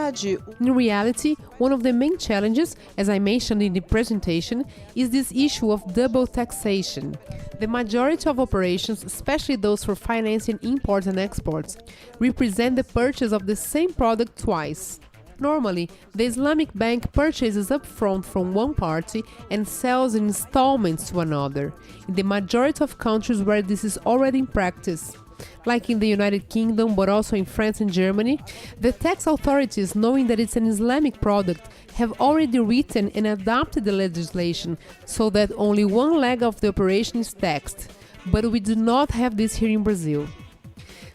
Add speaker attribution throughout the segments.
Speaker 1: verdade,
Speaker 2: In reality, one of the main challenges, as I mentioned in the presentation, is this issue of double taxation. The majority of operations, especially those for financing imports and exports, represent the purchase of the same product twice. Normally, the Islamic bank purchases upfront from one party and sells in installments to another, in the majority of countries where this is already in practice. Like in the United Kingdom, but also in France and Germany, the tax authorities, knowing that it's an Islamic product, have already written and adopted the legislation so that only one leg of the operation is taxed. But we do not have this here in Brazil.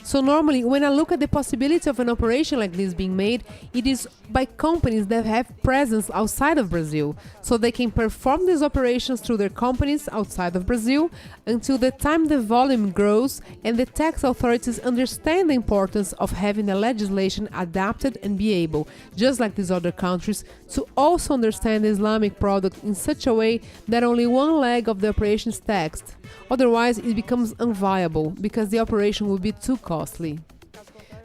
Speaker 2: So normally, when I look at the possibility of an operation like this being made, it is by companies that have presence outside of Brazil, so they can perform these operations through their companies outside of Brazil until the time the volume grows and the tax authorities understand the importance of having the legislation adapted and be able, just like these other countries, to also understand the Islamic product in such a way that only one leg of the operation is taxed. Otherwise, it becomes unviable because the operation will be too costly.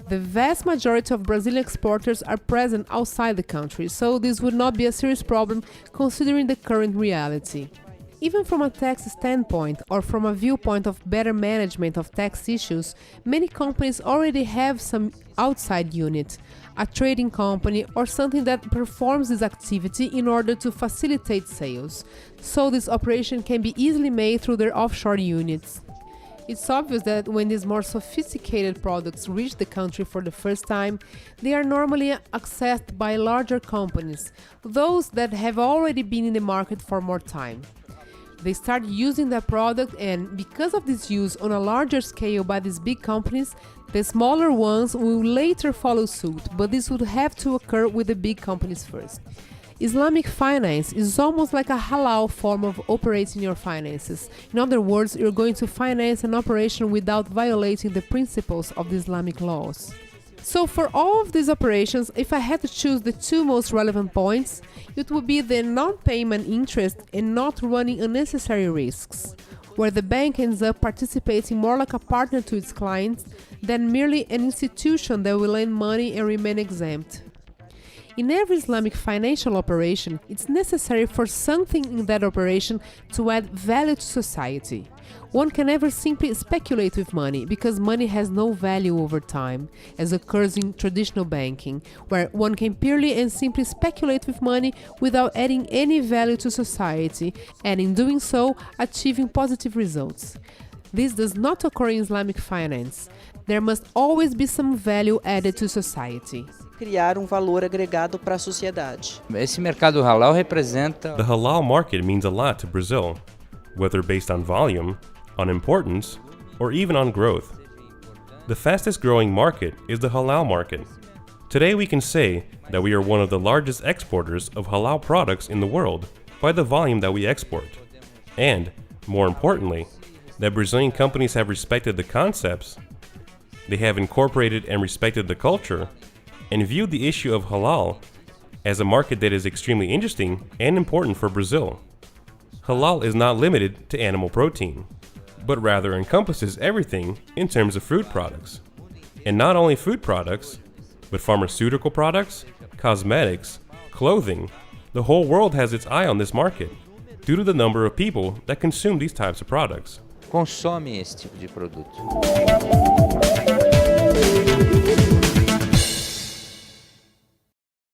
Speaker 2: The vast majority of Brazilian exporters are present outside the country, so this would not be a serious problem considering the current reality. Even from a tax standpoint or from a viewpoint of better management of tax issues, many companies already have some outside unit, a trading company or something that performs this activity in order to facilitate sales. So this operation can be easily made through their offshore units. It's obvious that when these more sophisticated products reach the country for the first time, they are normally accessed by larger companies, those that have already been in the market for more time. They start using the product, and because of this use on a larger scale by these big companies, the smaller ones will later follow suit, but this would have to occur with the big companies first. Islamic finance is almost like a halal form of operating your finances. In other words, you're going to finance an operation without violating the principles of the Islamic laws. So for all of these operations, if I had to choose the two most relevant points, it would be the non-payment interest and not running unnecessary risks, where the bank ends up participating more like a partner to its clients than merely an institution that will lend money and remain exempt. In every Islamic financial operation, it's necessary for something in that operation to add value to society. One can never simply speculate with money because money has no value over time, as occurs in traditional banking, where one can purely and simply speculate with money without adding any value to society, and in doing so, achieving positive results. This does not occur in Islamic finance. There must always be some value added to society.
Speaker 1: criar valor agregado para a sociedade.
Speaker 3: Esse mercado halal representa...
Speaker 4: The halal market means a lot to Brazil, whether based on volume, on importance, or even on growth. The fastest growing market is the halal market. Today we can say that we are one of the largest exporters of halal products in the world by the volume that we export. And, more importantly, that Brazilian companies have respected the concepts, they have incorporated and respected the culture, and viewed the issue of halal as a market that is extremely interesting and important for Brazil. Halal is not limited to animal protein, but rather encompasses everything in terms of food products. And not only food products, but pharmaceutical products, cosmetics, clothing. The whole world has its eye on this market due to the number of people that consume these types of products.
Speaker 3: Consome esse tipo de produto.